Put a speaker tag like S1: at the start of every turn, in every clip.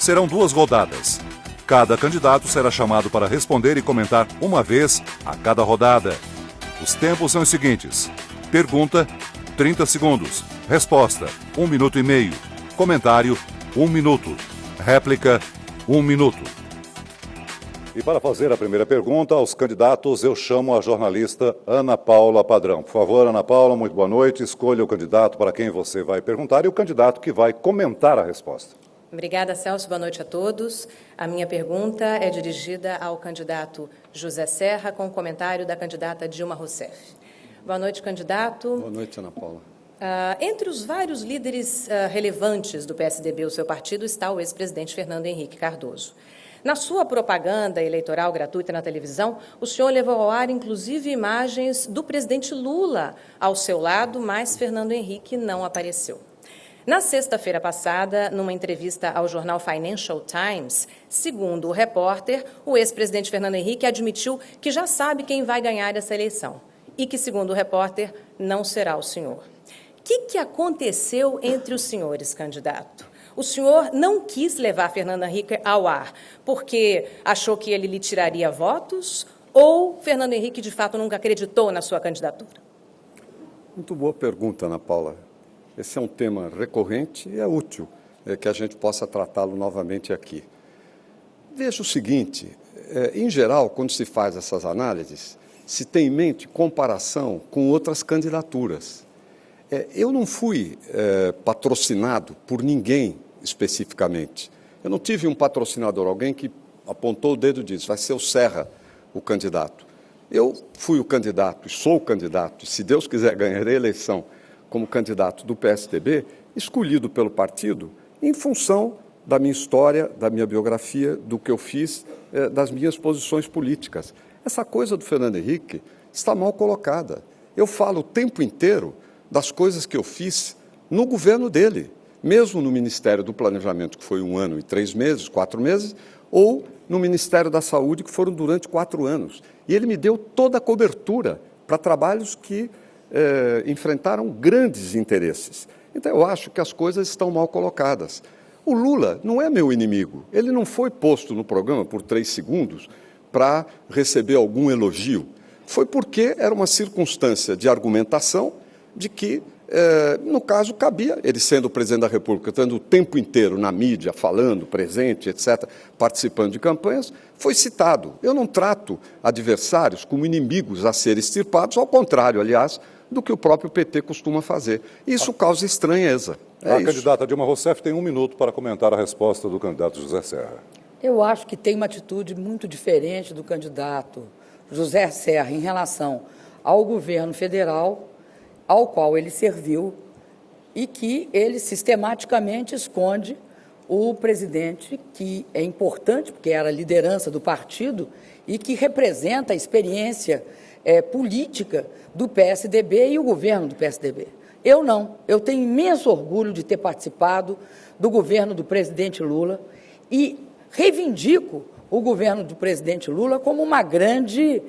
S1: Serão 2 rodadas. Cada candidato será chamado para responder e comentar uma vez a cada rodada. Os tempos são os seguintes: pergunta, 30 segundos. Resposta, 1 minuto e meio. Comentário, 1 minuto. Réplica, 1 minuto. E para fazer a primeira pergunta aos candidatos, eu chamo a jornalista Ana Paula Padrão. Por favor, Ana Paula, muito boa noite. Escolha o candidato para quem você vai perguntar e o candidato que vai comentar a resposta.
S2: Obrigada, Celso. Boa noite a todos. A minha pergunta é dirigida ao candidato José Serra, com o comentário da candidata Dilma Rousseff. Boa noite, candidato.
S3: Boa noite, Ana Paula.
S2: Entre os vários líderes relevantes do PSDB, o seu partido, está o ex-presidente Fernando Henrique Cardoso. Na sua propaganda eleitoral gratuita na televisão, o senhor levou ao ar, inclusive, imagens do presidente Lula ao seu lado, mas Fernando Henrique não apareceu. Na sexta-feira passada, numa entrevista ao jornal Financial Times, segundo o repórter, o ex-presidente Fernando Henrique admitiu que já sabe quem vai ganhar essa eleição e que, segundo o repórter, não será o senhor. O que aconteceu entre os senhores, candidato? O senhor não quis levar Fernando Henrique ao ar porque achou que ele lhe tiraria votos ou Fernando Henrique, de fato, nunca acreditou na sua candidatura?
S3: Muito boa pergunta, Ana Paula. Esse é um tema recorrente e é útil que a gente possa tratá-lo novamente aqui. Veja o seguinte, em geral, quando se faz essas análises, se tem em mente comparação com outras candidaturas. Eu não fui patrocinado por ninguém especificamente. Eu não tive um patrocinador, alguém que apontou o dedo e disse, vai ser o Serra o candidato. Eu fui o candidato e sou o candidato, e se Deus quiser ganharei a eleição como candidato do PSDB, escolhido pelo partido em função da minha história, da minha biografia, do que eu fiz, das minhas posições políticas. Essa coisa do Fernando Henrique está mal colocada. Eu falo o tempo inteiro das coisas que eu fiz no governo dele, mesmo no Ministério do Planejamento, que foi 1 ano e 3 meses, 4 meses, ou no Ministério da Saúde, que foram durante 4 anos. E ele me deu toda a cobertura para trabalhos que enfrentaram grandes interesses. Então, eu acho que as coisas estão mal colocadas. O Lula não é meu inimigo. Ele não foi posto no programa por 3 segundos para receber algum elogio. Foi porque era uma circunstância de argumentação de que, no caso, cabia, ele sendo o presidente da República, estando o tempo inteiro na mídia, falando, presente, etc., participando de campanhas, foi citado. Eu não trato adversários como inimigos a serem extirpados, ao contrário, aliás, do que o próprio PT costuma fazer. Isso causa estranheza.
S1: A candidata Dilma Rousseff tem 1 minuto para comentar a resposta do candidato José Serra.
S4: Eu acho que tem uma atitude muito diferente do candidato José Serra em relação ao governo federal, ao qual ele serviu, e que ele sistematicamente esconde o presidente, que é importante, porque era a liderança do partido, e que representa a experiência política do PSDB e o governo do PSDB. Eu não. Eu tenho imenso orgulho de ter participado do governo do presidente Lula e reivindico o governo do presidente Lula como uma grande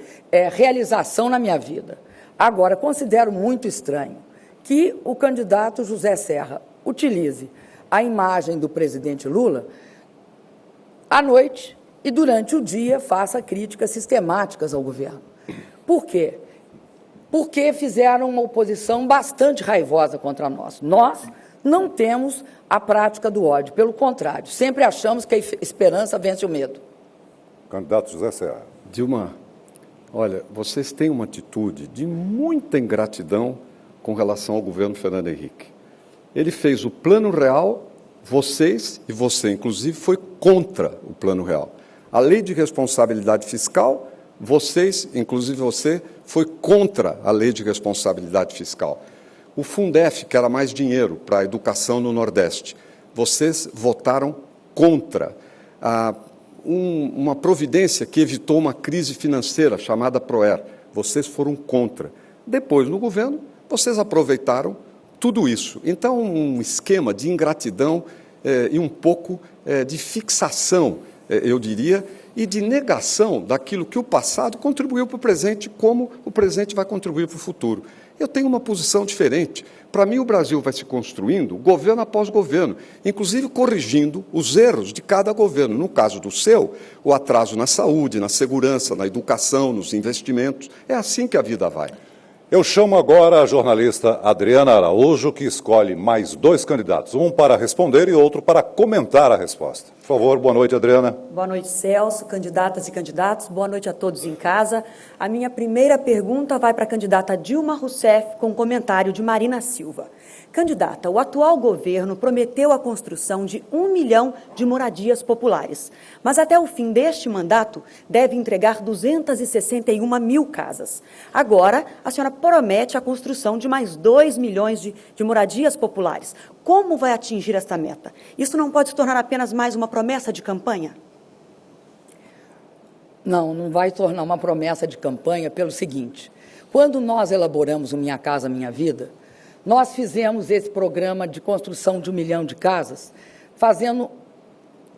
S4: realização na minha vida. Agora, considero muito estranho que o candidato José Serra utilize a imagem do presidente Lula à noite e, durante o dia, faça críticas sistemáticas ao governo. Por quê? Porque fizeram uma oposição bastante raivosa contra nós. Nós não temos a prática do ódio, pelo contrário, sempre achamos que a esperança vence o medo.
S1: Candidato José Serra.
S3: Dilma, olha, vocês têm uma atitude de muita ingratidão com relação ao governo Fernando Henrique. Ele fez o Plano Real, vocês, e você, inclusive, foi contra o Plano Real. A Lei de Responsabilidade Fiscal, vocês, inclusive você, foi contra a Lei de Responsabilidade Fiscal. O Fundef, que era mais dinheiro para a educação no Nordeste, vocês votaram contra. Uma providência que evitou uma crise financeira chamada PROER, vocês foram contra. Depois, no governo, vocês aproveitaram tudo isso. Então, um esquema de ingratidão e um pouco de fixação, eu diria, e de negação daquilo que o passado contribuiu para o presente, como o presente vai contribuir para o futuro. Eu tenho uma posição diferente. Para mim, o Brasil vai se construindo governo após governo, inclusive corrigindo os erros de cada governo. No caso do seu, o atraso na saúde, na segurança, na educação, nos investimentos. É assim que a vida vai.
S1: Eu chamo agora a jornalista Adriana Araújo, que escolhe mais 2 candidatos, um para responder e outro para comentar a resposta. Por favor, boa noite, Adriana.
S5: Boa noite, Celso, candidatas e candidatos. Boa noite a todos em casa. A minha primeira pergunta vai para a candidata Dilma Rousseff, com comentário de Marina Silva. Candidata, o atual governo prometeu a construção de 1 milhão de moradias populares, mas até o fim deste mandato deve entregar 261 mil casas. Agora, a senhora promete a construção de mais 2 milhões de moradias populares. Como vai atingir esta meta? Isso não pode se tornar apenas mais uma promessa de campanha?
S4: Não, não vai tornar uma promessa de campanha pelo seguinte: quando nós elaboramos o Minha Casa Minha Vida, nós fizemos esse programa de construção de 1 milhão de casas,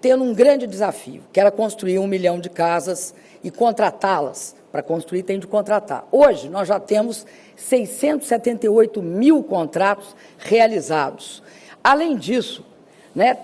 S4: tendo um grande desafio, que era construir 1 milhão de casas e contratá-las. Para construir tem de contratar. Hoje, nós já temos 678 mil contratos realizados. Além disso,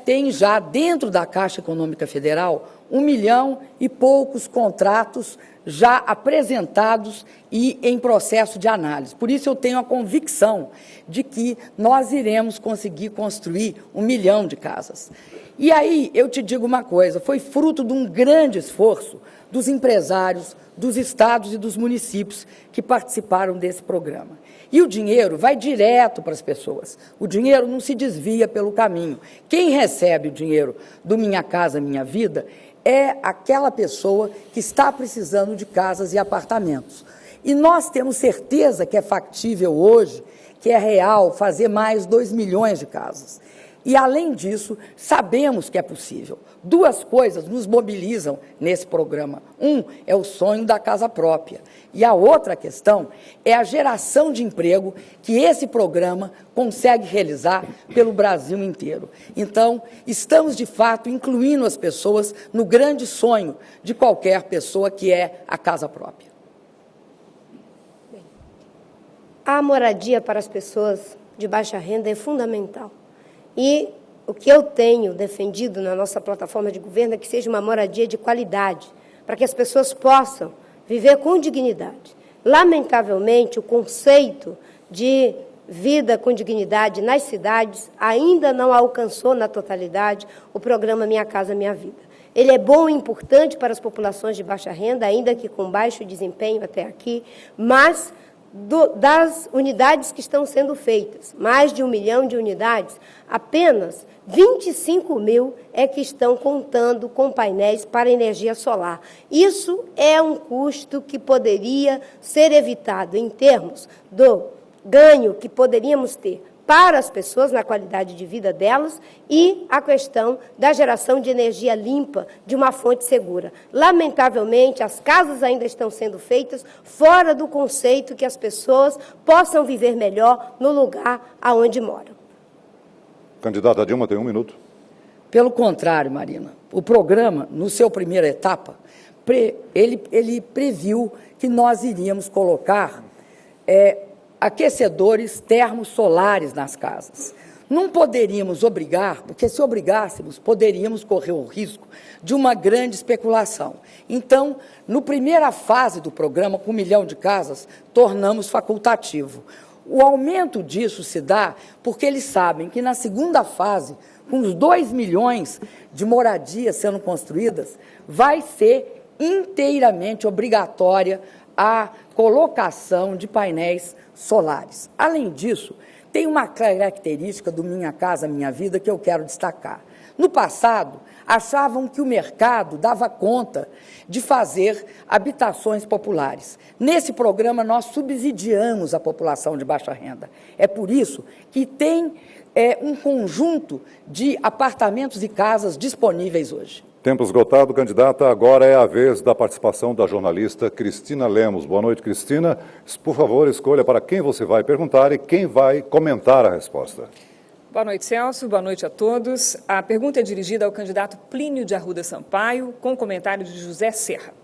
S4: tem já dentro da Caixa Econômica Federal 1 milhão e poucos contratos já apresentados e em processo de análise. Por isso eu tenho a convicção de que nós iremos conseguir construir 1 milhão de casas. E aí eu te digo uma coisa, foi fruto de um grande esforço dos empresários, dos estados e dos municípios que participaram desse programa. E o dinheiro vai direto para as pessoas. O dinheiro não se desvia pelo caminho. Quem recebe o dinheiro do Minha Casa Minha Vida é aquela pessoa que está precisando de casas e apartamentos. E nós temos certeza que é factível hoje, que é real, fazer mais 2 milhões de casas. E, além disso, sabemos que é possível. 2 coisas nos mobilizam nesse programa. Um é o sonho da casa própria. E a outra questão é a geração de emprego que esse programa consegue realizar pelo Brasil inteiro. Então, estamos, de fato, incluindo as pessoas no grande sonho de qualquer pessoa, que é a casa própria.
S6: A moradia para as pessoas de baixa renda é fundamental. E o que eu tenho defendido na nossa plataforma de governo é que seja uma moradia de qualidade, para que as pessoas possam viver com dignidade. Lamentavelmente, o conceito de vida com dignidade nas cidades ainda não alcançou na totalidade o programa Minha Casa Minha Vida. Ele é bom e importante para as populações de baixa renda, ainda que com baixo desempenho até aqui, mas das unidades que estão sendo feitas, mais de 1 milhão de unidades, apenas 25 mil é que estão contando com painéis para energia solar. Isso é um custo que poderia ser evitado em termos do ganho que poderíamos ter para as pessoas na qualidade de vida delas e a questão da geração de energia limpa de uma fonte segura. Lamentavelmente, as casas ainda estão sendo feitas fora do conceito que as pessoas possam viver melhor no lugar aonde moram.
S1: Candidata Dilma, tem 1 minuto.
S4: Pelo contrário, Marina, o programa, no seu primeira etapa, ele previu que nós iríamos colocar aquecedores termosolares nas casas. Não poderíamos obrigar, porque se obrigássemos, poderíamos correr o risco de uma grande especulação. Então, na primeira fase do programa, com 1 milhão de casas, tornamos facultativo. O aumento disso se dá porque eles sabem que na segunda fase, com os 2 milhões de moradias sendo construídas, vai ser inteiramente obrigatória a colocação de painéis solares. Além disso, tem uma característica do Minha Casa Minha Vida que eu quero destacar. No passado, achavam que o mercado dava conta de fazer habitações populares. Nesse programa, nós subsidiamos a população de baixa renda. É por isso que tem um conjunto de apartamentos e casas disponíveis hoje.
S1: Tempo esgotado, candidata. Agora é a vez da participação da jornalista Cristina Lemos. Boa noite, Cristina. Por favor, escolha para quem você vai perguntar e quem vai comentar a resposta.
S7: Boa noite, Celso. Boa noite a todos. A pergunta é dirigida ao candidato Plínio de Arruda Sampaio, com comentário de José Serra.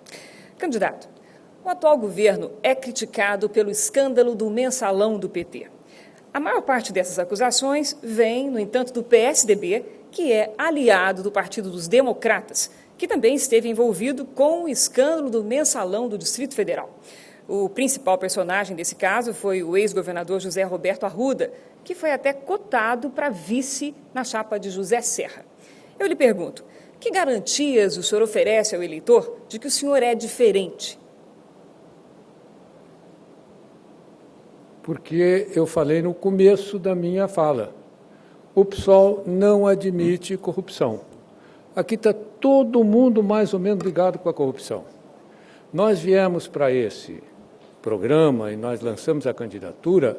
S7: Candidato, O atual governo é criticado pelo escândalo do mensalão do PT. A maior parte dessas acusações vem, no entanto, do PSDB, que é aliado do Partido dos Democratas, que também esteve envolvido com o escândalo do mensalão do Distrito Federal. O principal personagem desse caso foi o ex-governador José Roberto Arruda, que foi até cotado para vice na chapa de José Serra. Eu lhe pergunto, que garantias o senhor oferece ao eleitor de que o senhor é diferente?
S8: Porque eu falei no começo da minha fala, o PSOL não admite corrupção. Aqui está todo mundo mais ou menos ligado com a corrupção. Nós viemos para esse programa e nós lançamos a candidatura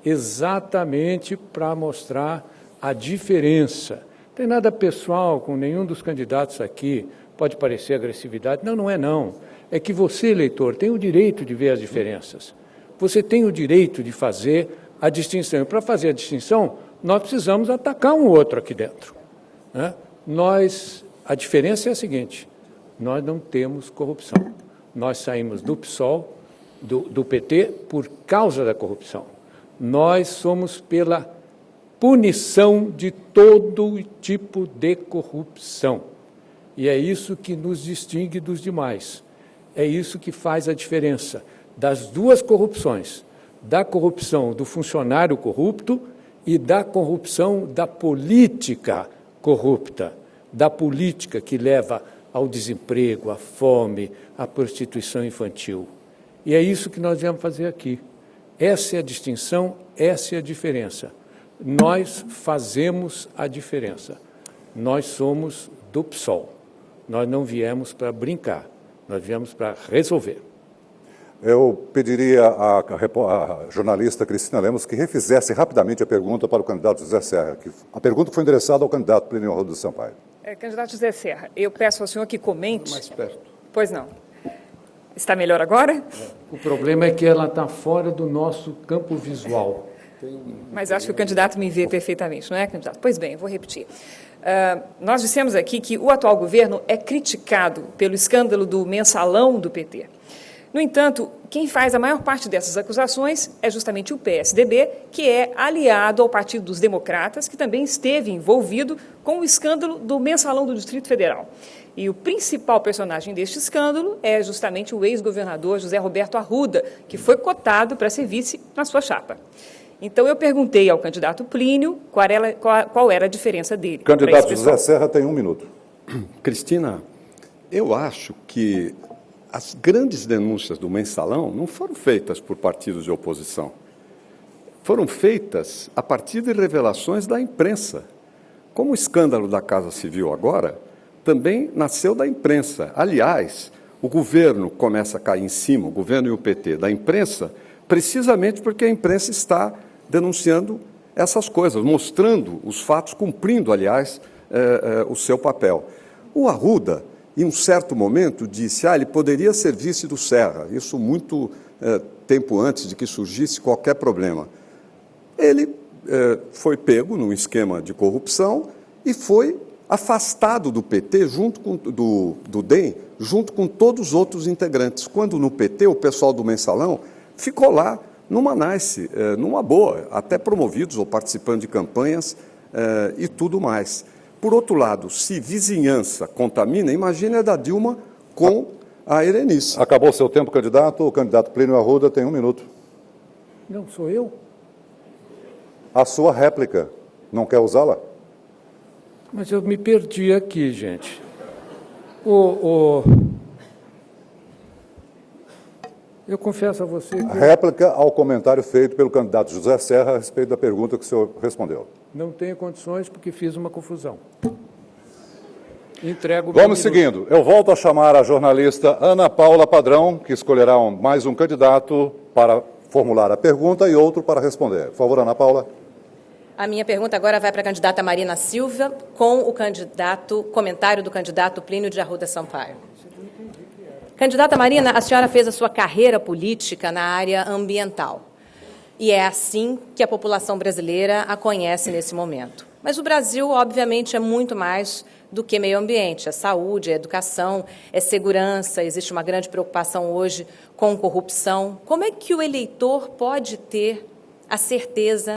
S8: exatamente para mostrar a diferença. Não tem nada pessoal com nenhum dos candidatos aqui, pode parecer agressividade. Não, não é não. É que você, eleitor, tem o direito de ver as diferenças. Você tem o direito de fazer a distinção. E para fazer a distinção, nós precisamos atacar um outro aqui dentro, né? A diferença é a seguinte, nós não temos corrupção. Nós saímos do PSOL, do PT, por causa da corrupção. Nós somos pela punição de todo tipo de corrupção. E é isso que nos distingue dos demais. É isso que faz a diferença das duas corrupções, da corrupção do funcionário corrupto e da corrupção da política corrupta, da política que leva ao desemprego, à fome, à prostituição infantil. E é isso que nós viemos fazer aqui. Essa é a distinção, essa é a diferença. Nós fazemos a diferença. Nós somos do PSOL. Nós não viemos para brincar, nós viemos para resolver.
S1: Eu pediria à jornalista Cristina Lemos que refizesse rapidamente a pergunta para o candidato José Serra. A pergunta foi endereçada ao candidato Plínio Arruda Sampaio.
S7: Candidato José Serra, eu peço ao senhor que comente...
S3: Mais perto.
S7: Pois não. Está melhor agora?
S8: O problema é que ela está fora do nosso campo visual.
S7: Mas acho que o candidato me vê perfeitamente, não é, candidato? Pois bem, eu vou repetir. Nós dissemos aqui que o atual governo é criticado pelo escândalo do mensalão do PT. No entanto, quem faz a maior parte dessas acusações é justamente o PSDB, que é aliado ao Partido dos Democratas, que também esteve envolvido com o escândalo do mensalão do Distrito Federal. E o principal personagem deste escândalo é justamente o ex-governador José Roberto Arruda, que foi cotado para ser vice na sua chapa. Então, eu perguntei ao candidato Plínio qual era a diferença dele.
S1: Candidato José Serra tem 1 minuto.
S3: Cristina, eu acho que as grandes denúncias do mensalão não foram feitas por partidos de oposição. Foram feitas a partir de revelações da imprensa. Como o escândalo da Casa Civil agora, também nasceu da imprensa. Aliás, o governo começa a cair em cima, o governo e o PT, da imprensa, precisamente porque a imprensa está denunciando essas coisas, mostrando os fatos, cumprindo, aliás, o seu papel. O Arruda, em um certo momento, disse ele poderia ser vice do Serra, isso muito tempo antes de que surgisse qualquer problema. Ele foi pego num esquema de corrupção e foi afastado do PT, junto com do DEM, junto com todos os outros integrantes. Quando no PT, o pessoal do mensalão ficou lá numa nice, numa boa, até promovidos ou participando de campanhas e tudo mais. Por outro lado, se vizinhança contamina, imagine a da Dilma com a Erenice.
S1: Acabou seu tempo, candidato. O candidato Plínio Arruda tem 1 minuto.
S8: Não, sou eu?
S1: A sua réplica. Não quer usá-la?
S8: Mas eu me perdi aqui, gente. Eu confesso a você que...
S1: Réplica ao comentário feito pelo candidato José Serra a respeito da pergunta que o senhor respondeu.
S8: Não tenho condições porque fiz uma confusão. Entrego...
S1: Vamos seguindo. Eu volto a chamar a jornalista Ana Paula Padrão, que escolherá mais um candidato para formular a pergunta e outro para responder. Por favor, Ana Paula.
S2: A minha pergunta agora vai para a candidata Marina Silva, com o comentário do candidato Plínio de Arruda Sampaio. Candidata Marina, a senhora fez a sua carreira política na área ambiental. E é assim que a população brasileira a conhece nesse momento. Mas o Brasil, obviamente, é muito mais do que meio ambiente. É saúde, é educação, é segurança. Existe uma grande preocupação hoje com corrupção. Como é que o eleitor pode ter a certeza